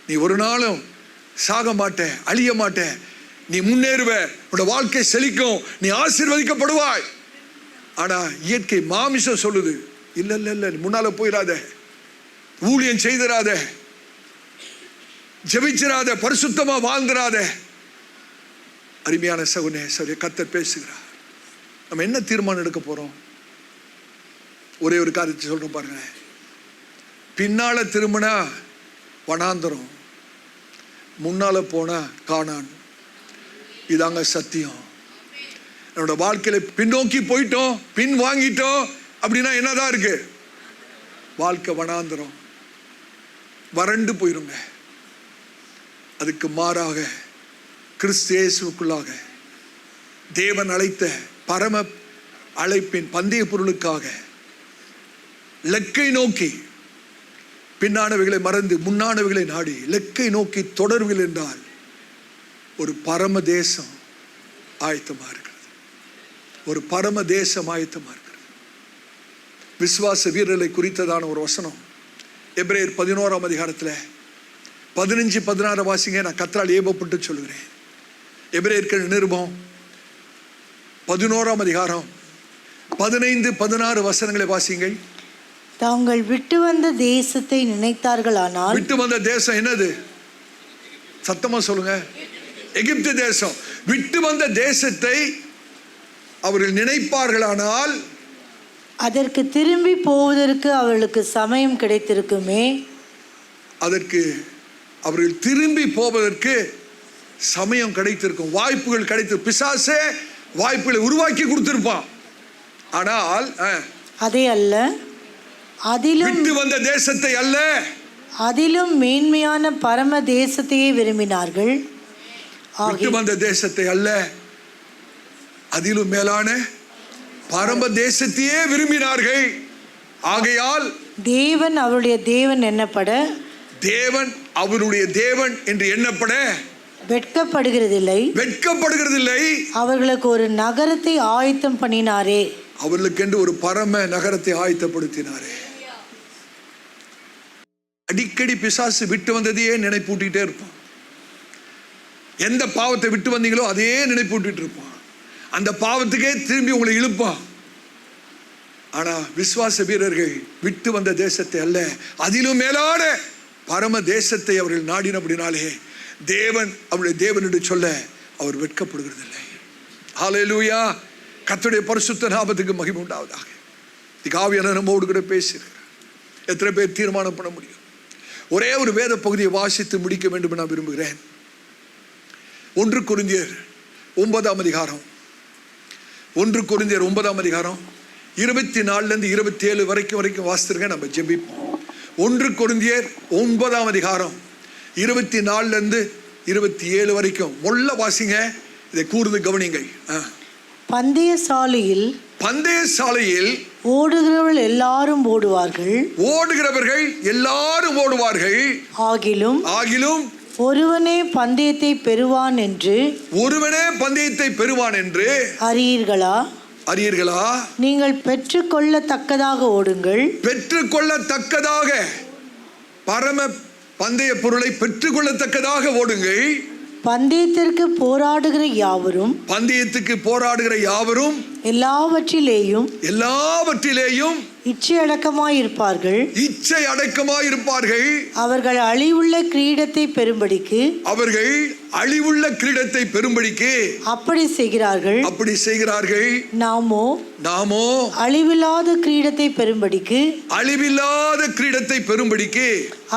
நீ ஒரு நாளும் சாக மாட்ட, அழிய மாட்ட, நீ முன்னேறுவ, உன்னோட வாழ்க்கை செழிக்கும், நீ ஆசீர்வதிக்கப்படுவாய். ஆனா இயற்கை மாமிசம் சொல்லுது, இல்ல இல்ல இல்ல, முன்னால போயிடாத, ஊழியம் செய்திராத, ஜெபிச்சிராத, பரிசுத்தமா வாழ்ந்திராத. அருமையான சகோதரனே, சரி, கர்த்தர் பேசுகிறார். நம்ம என்ன தீர்மானம் எடுக்க போறோம்? ஒரே ஒரு காரியத்தை சொல்றோம் பாருங்க. பின்னால திரும்பினா வனாந்தரம், முன்னால போனா கானான். இதாங்க சத்தியம். என்னோட வாழ்க்கையில பின்னோக்கி போயிட்டோம், பின் வாங்கிட்டோம் அப்படின்னா என்னதான் இருக்கு? வாழ்க்கை வனாந்தரம், வறண்டு போயிருங்க. அதுக்கு மாறாக கிறிஸ்து இயேசுவுக்குள்ளாக தேவன் அழைத்த பரம அழைப்பின் பந்தய பொருளுக்காக லக்கை நோக்கி, பின்னானவைகளை மறந்து முன்னானவைகளை நாடி லக்கை நோக்கி தொடர்வில் என்றால் ஒரு பரம தேசம் ஆயத்தமா இருக்கிறது. ஒரு பரம தேசம் ஆயத்தமா இருக்கிறது. விசுவாச வீரர்களை குறித்ததான ஒரு வசனம் எபிரேயர் 11ஆம் அதிகாரத்தில் 15-16 வாசிங்க. நான் கர்த்தரால் ஏவப்பட்டு சொல்கிறேன். எபிரேயர்கள் நிருபம் 11ஆம் அதிகாரம் 15-16 வசனங்களை வாசிங்கள். தாங்கள் விட்டு வந்த தேசத்தை நினைத்தார்களானால். விட்டு வந்த தேசம் என்னது? சத்தமா சொல்லுங்க. எகிப்து தேசம். விட்டு வந்த தேசத்தை அவர்கள் நினைப்பார்களானால் அதற்கு திரும்பி போவதற்கு அவர்களுக்கு சமயம் கிடைத்திருக்குமே. அதற்கு அவர்கள் திரும்பி போவதற்கு சமயம் கிடைத்திருக்கும், வாய்ப்புகள் கிடைத்திருக்கும். பிசாசே வாய்ப்புகளை உருவாக்கி கொடுத்திருப்பான். ஆனால் அதே அல்ல, அதிலும் விட்டு வந்த தேசத்தை அல்ல, அதிலும் மேன்மையான பரம தேசத்தையே விரும்பினார்கள். விட்டு வந்த தேசத்தை அல்ல, அதிலும் மேலான பரம தேசத்தையே விரும்பினார்கள். ஆகையால் தேவன் அவருடைய தேவன் என்னப்பட, தேவன் அவருடைய தேவன் என்று எண்ணப்பட வெட்கப்படுகிறதில்லை. வெட்கப்படுகிறதில்லை. அவர்களுக்கு ஒரு நகரத்தை ஆயத்தம் பண்ணினாரே. அவர்களுக்கு என்று ஒரு பரம நகரத்தை ஆயத்தப்படுத்தினாரே. அடிக்கடி பிசாசு விட்டு வந்ததையே நினைப்பூட்டிட்டே இருப்பான். எந்த பாவத்தை விட்டு வந்தீங்களோ அதே நினைப்பூட்டிட்டு இருப்பான். அந்த பாவத்துக்கே திரும்பி உங்களை இழுப்பான். ஆனா விசுவாச வீரர்கள் விட்டு வந்த தேசத்தை அல்ல, அதிலும் மேலான பரம தேசத்தை அவர்கள் நாடினபடினாலே தேவன் அவருடைய தேவன் என்று சொல்ல அவர் வெட்கப்படுகிறதில்லை. ஹல்லேலூயா. கர்த்தருடைய பரிசுத்த நாமத்துக்கு மகிமை உண்டாவதாக. ஆவியானவர் நம்மோடு கூட பேசுகிறார். எத்தனை பேர் தீர்மானம் பண்ண முடியும்? ஒரே ஒரு வேத பகுதியை வாசித்து முடிக்க வேண்டும் என நான் விரும்புகிறேன். 1 கொரிந்தியர் 9ஆம் அதிகாரம், 1 கொரிந்தியர் 9ஆம் அதிகாரம் 24 27 வரைக்கும் வாசித்திருங்க. நம்ம ஜெபிப்போம். 1 கொரிந்தியர் 9ஆம் அதிகாரம் 24 27 வரைக்கும் மொல்ல வாசிங்க. இதை கூர்ந்து கவனிங்கள். பந்தய சாலையில் ஓடுகிறவர்கள் எல்லாரும் ஓடுவார்கள், ஓடுகிறவர்கள் எல்லாரும் ஓடுவார்கள். ஆகிலும் ஒருவனே பந்தயத்தை பெறுவான் என்று அறியீர்களா? நீங்கள் பெற்றுக்கொள்ளத்தக்கதாக ஓடுங்கள். பெற்றுக்கொள்ளத்தக்கதாக, பரம பந்தய பொருளை பெற்றுக்கொள்ளத்தக்கதாக ஓடுங்கள். பந்தயத்திற்கு போராடுகிற யாவரும் எல்லாவற்றிலேயும் இச்சை அடக்கமாயிருப்பார்கள். அவர்கள் அழிவுள்ள கிரீடத்தை பெறும்படிக்கு அப்படி செய்கிறார்கள். நாமோ அழிவில்லாத கிரீடத்தை பெறும்படிக்கு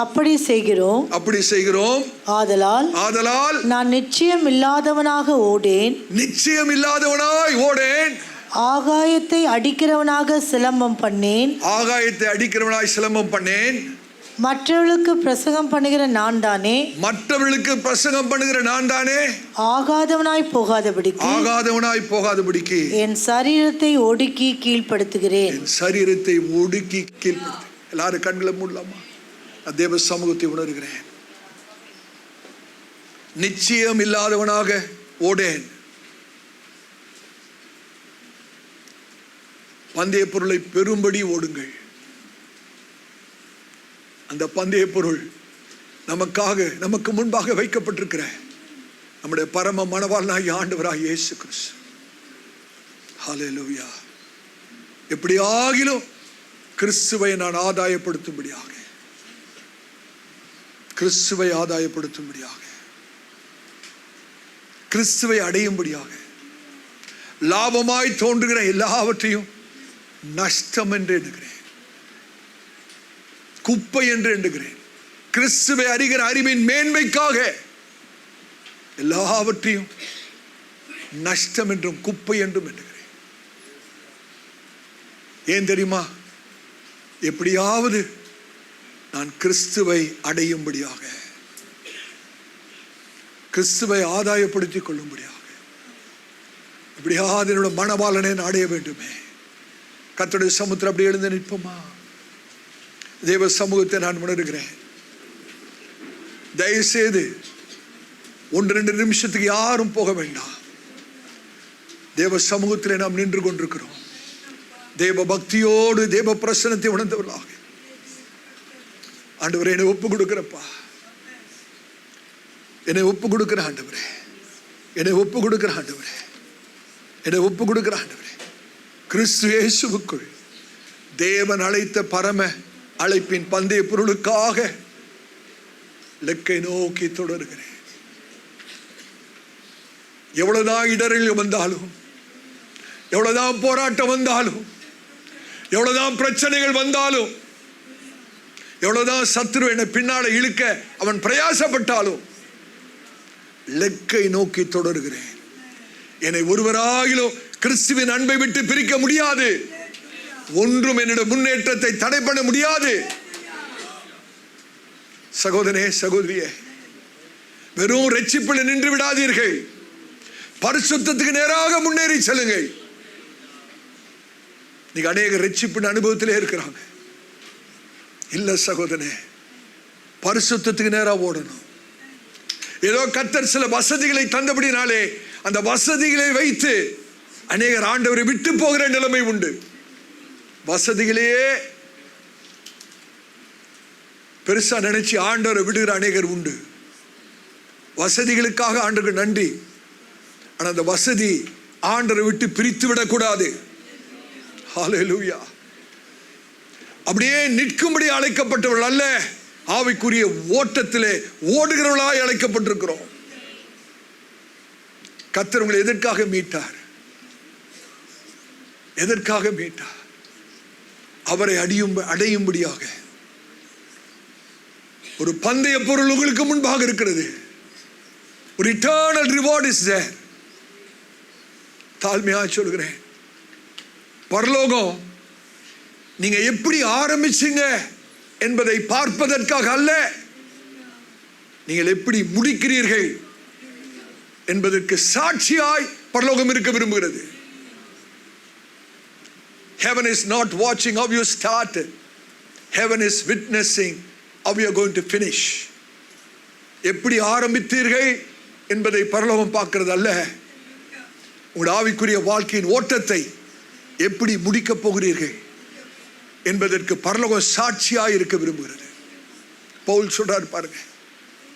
அப்படி செய்கிறோம். ஆதலால் நான் நிச்சயம் இல்லாதவனாய் ஓடேன். ஆகாயத்தை அடிக்கிறவனாக சிலம்பம் பண்ணேன். மற்றவர்களுக்கு பிரசங்கம் பண்ணுகிற நான் தானே ஆகாதவனாய் போகாதபடிக்கு என் சரீரத்தை ஒடுக்கி கீழ்ப்படுத்துகிறேன். எல்லாரும் கண்களை மூடலாமா? தேவ சமூகத்தை உணர்கிறேன். நிச்சயம் இல்லாதவனாக ஓடேன். பந்தய பொருளை பெறும்படி ஓடுங்கள். அந்த பந்தய பொருள் நமக்கு முன்பாக வைக்கப்பட்டிருக்கிற நம்முடைய பரம மணவாளனாகிய ஆண்டவராகிய இயேசு கிறிஸ்து. ஹல்லேலூயா. எப்படியாகிலும் கிறிஸ்துவை நான் ஆதாயப்படுத்தும்படியாக, கிறிஸ்துவை அடையும்படியாக, லாபமாய் தோன்றுகிற எல்லாவற்றையும் நஷ்டம் என்று எண்ணுகிறேன், குப்பை என்று எண்ணுகிறேன். கிறிஸ்துவை அறிகிற அறிவின் மேன்மைக்காக எல்லாவற்றையும் நஷ்டம் என்றும் குப்பை என்றும் எண்ணுகிறேன். ஏன் தெரியுமா? எப்படியாவது நான் கிறிஸ்துவை அடையும்படியாக, கிறிஸ்துவை ஆதாயப்படுத்திக் கொள்ளும்படியாக, எப்படியாவது என்னோட மணவாளனை அடைய வேண்டுமே. கர்த்தருடைய சமுத்திரம் அப்படி எழுந்து நிற்போமா? தேவ சமூகத்தை நான் உணர்கிறேன். தயவுசெய்து 1-2 நிமிஷத்துக்கு யாரும் போக வேண்டாம். தேவ சமூகத்தில் நாம் நின்று கொண்டிருக்கிறோம். தேவ பக்தியோடு தேவ பிரசன்னத்தை உணர்ந்தவர்களாக, ஆண்டவரே என்னை ஒப்பு கொடுக்கிறப்பா, என்னை ஒப்பு கொடுக்கிற ஆண்டவரே, கிறிஸ்து இயேசுவுக்குள் தேவன் அழைத்த பரம அழைப்பின் பந்தய பொருளுக்காக இலக்கை நோக்கி தொடர்கிறேன். எவ்வளவுதான் இடர்கள் வந்தாலும், எவ்வளவுதான் போராட்டம் வந்தாலும், எவ்வளவுதான் பிரச்சனைகள் வந்தாலும், எவ்வளவுதான் சத்துரு என்னை பின்னால இழுக்க அவன் பிரயாசப்பட்டாலும் இலக்கை நோக்கி தொடர்கிறேன். என்னை ஒருவராகிலும் கிறிஸ்துவின் அன்பை விட்டு பிரிக்க முடியாது. ஒன்றும் என்னுடைய முன்னேற்றத்தை தடை பண்ண முடியாது. சகோதரனே, சகோதரியே, வெறும் ரட்சிப்பில் நின்று விடாதீர்கள். பரிசுத்தத்துக்கு நேராக முன்னேறி செல்லுங்கள். நீங்க அநேக ரட்சிப்பின் அனுபவத்திலே இருக்கிறாங்க. இல்ல சகோதரனே, பரிசுத்தத்துக்கு நேராக ஓடணும். ஏதோ கர்த்தர் சில வசதிகளை தந்தபடினாலே அந்த வசதிகளை வைத்து அநேகர் ஆண்டவரை விட்டு போகிற நிலைமை உண்டு. வசதிகளையே பெருசா நினைச்சு ஆண்டவரை விடுகிற அநேகர் உண்டு. வசதிகளுக்காக ஆண்டவருக்கு நன்றி. ஆனா அந்த வசதி ஆண்டவரை விட்டு பிரித்து விடக்கூடாது. ஹல்லேலூயா. அப்படியே நிற்கும்படி அழைக்கப்பட்டவர்கள் அல்ல, ஆவிக்குரிய ஓட்டத்திலே ஓடுகிறவர்களாய் அழைக்கப்பட்டிருக்கிறோம். கர்த்தர் உங்களை எதற்காக மீட்டார்? அவரை அடையும்படியாக. ஒரு பந்தய பொருள் உங்களுக்கு முன்பாக இருக்கிறது. ஒரு eternal reward is there. தாழ்மையாக சொல்கிறேன், பரலோகம் நீங்க எப்படி ஆரம்பிச்சீங்க என்பதை பார்ப்பதற்காக அல்ல, நீங்கள் எப்படி முடிக்கிறீர்கள் என்பதற்கு சாட்சியாய் பரலோகம் இருக்க விரும்புகிறது. Heaven is not watching how you started. Heaven is witnessing how you are going to finish. எப்படி ஆரம்பித்தீர்கள் என்பதை பரலோகம் பார்க்கிறது அல்ல, உங்கள் ஆவிக்குரிய வாழ்க்கையின் ஓட்டத்தை எப்படி முடிக்கப் போகிறீர்கள் என்பதற்கு பரலோகம் சாட்சியாக இருக்க விரும்புகிறது. பவுல் சொல்றார் பாருங்க,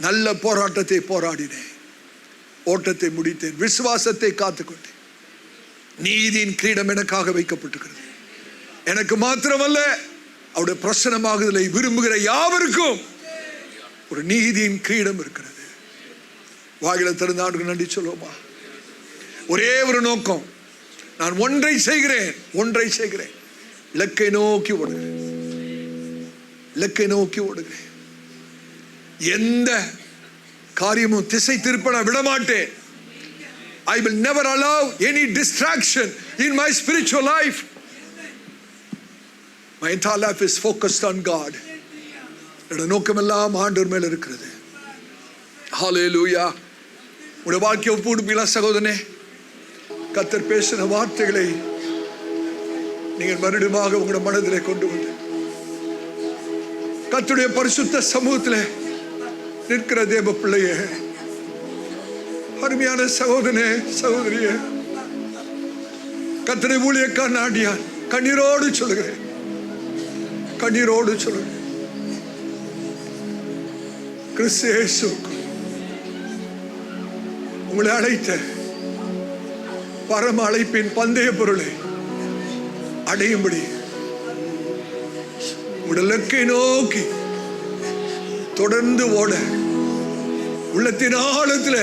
நல்ல போராட்டத்தை போராடினேன், ஓட்டத்தை முடித்தேன், விசுவாசத்தை காத்துக்கொண்டேன், நீதியின் கிரீடம் எனக்காக வைக்கப்பட்டிருக்கிறது. எனக்கு மாத்திரமல்ல, அவருடைய பிரசன்னமாகுதலை விரும்புகிற யாவருக்கும் ஒரு நீதியின் கிரீடம் இருக்கிறது. வாயில திறந்த ஆண்டுக்கு நன்றி சொல்லுவோமா? ஒரே ஒரு நோக்கம், நான் ஒன்றை செய்கிறேன், இலக்கை நோக்கி ஓடுகிறேன், இலக்கை நோக்கி ஓடுகிறேன். எந்த காரியமும் திசை திருப்ப நான் விட மாட்டேன். I will never allow any distraction in my spiritual life. My entire life is focused on God. என்னோட நோக்கம் எல்லாம் ஆண்டவர் மேல் இருக்கிறது. ஹalleluya. உங்களுடைய வாழ்க்கையை ஒப்புடுப்பீங்களா சகோதரனே? கர்த்தர் பேசின வார்த்தைகளை நீங்கள் மறுபடியும் உங்களுடைய மனதிலே கொண்டு வந்து கர்த்தருடைய பரிசுத்த சமூகத்திலே நிற்கிற தேவ பிள்ளையே, அருமையான சகோதரனே, சகோதரியே, கர்த்தருடைய ஊழியக்காரன் ஆண்டியான் கண்ணீரோடு சொல்லுகிறேன், கண்ணீரோடு சொல்லுகிறேன். கிறிஸ்து இயேசுவுக்கு உங்களை அழைத்த பரம அழைப்பின் பந்தய பொருளை அடையும்படி உங்கள் இலக்கை நோக்கி தொடர்ந்து ஓட உள்ளத்தின் ஆழத்தில்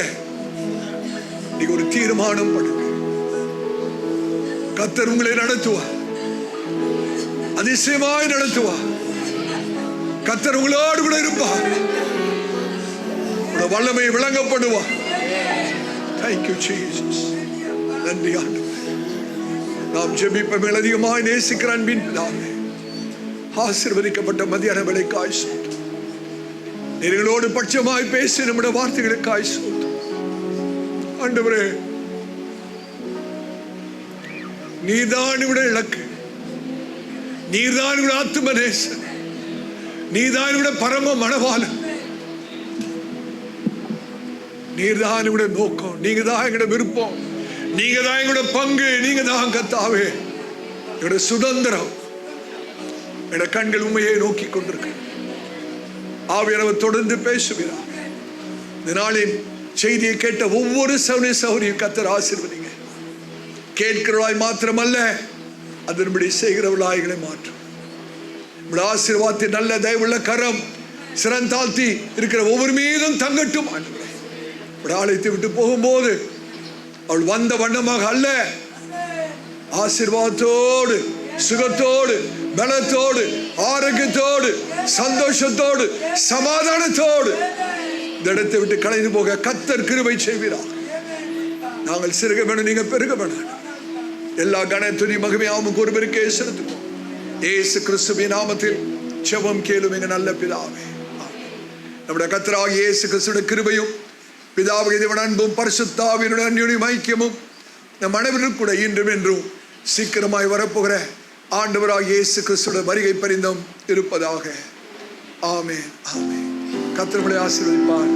நீங்க ஒரு தீர்மானம் பண்ணுங்க. கர்த்தர் உங்களை நடத்துவார், அதிசயமாய் நடத்துவார். கர்த்தர் உங்களோடு கூட இருப்பார், உங்களோட வல்லமை விளங்கப்படுவார். Thank you Jesus. நன்றி ஆண்டவரே. நாம் ஜெபிப்போம். அதிகமாய் நேசிக்கிற அன்பின் பிதாவே, ஆசீர்வதிக்கப்பட்ட மத்தியான வேளைக்காய் ஸ்தோத்திரம். நீங்களோடு பட்சமாய் பேசி நம்முடைய வார்த்தைகளுக்காய் ஸ்தோத்திரம். ஆண்டவரே, நீதான் இவருடைய இலக்கு, நீதான் இவருடைய ஆத்தும நேசன், நீதான் இவருடைய பரம மணவாளன், நீதான் இவருடைய நோக்கம், நீங்க தான் எங்களுடைய விருப்பம், நீங்க தான் எங்களுடைய பங்கு, நீங்க தான் கர்த்தாவே எங்களுடைய சுதந்திரம். என்னுடைய கண்கள் உண்மையை நோக்கி கொண்டிருக்க ஆவியானவர் தொடர்ந்து பேசுகிறார். இந்த நாளின் செய்தியை கேட்ட ஒவ்வொரு சகோதரியும் கர்த்தர் ஆசீர்வதிங்க. கேட்கிறவளாய் மாத்திரமல்ல, அதன்படி செய்கிறவளாய்களை மாற்றும். நம்முடைய ஆசீர்வாதத்தின் நல்ல தயவுள்ள கரம் சிறந்தாழ்த்தி இருக்கிற ஒவ்வொரு மீதும் தங்கட்டும். ஆலயத்தை விட்டு போகும்போது அவள் வந்த வண்ணமாக அல்ல, ஆசீர்வாதத்தோடு, சுகத்தோடு, பலத்தோடு, ஆரோக்கியத்தோடு, சந்தோஷத்தோடு, சமாதானத்தோடு இந்த இடத்தை விட்டு கலைந்து போக கர்த்தர் கிருபை செய்கிறார். நாங்கள் சிறுக வேணும், நீங்க பெருக வேணும். எல்லா கணத்துணி மகிமையாவும் ஒருவருக்கே செலுத்துவோம். இயேசு கிறிஸ்துவின் நாமத்தில் ஜெபம் கேளும் எங்கள் நல்ல பிதாவே. நம்முடைய கர்த்தராகிய இயேசு கிறிஸ்துவின் கிருபையும் பிதாவுடைய தேவன் அன்பும் பரிசுத்த ஆவியினுடைய அன்யோன்ய ஐக்கியமும் நம் அனைவரும் கூட இன்றும் என்றும் சீக்கிரமாய் வரப்போகிற ஆண்டவராகிய இயேசு கிறிஸ்துவின் வருகை பரிந்தும் இருப்பதாக. ஆமென், ஆமென். கர்த்தர் உங்களை ஆசீர்வதிப்பார்.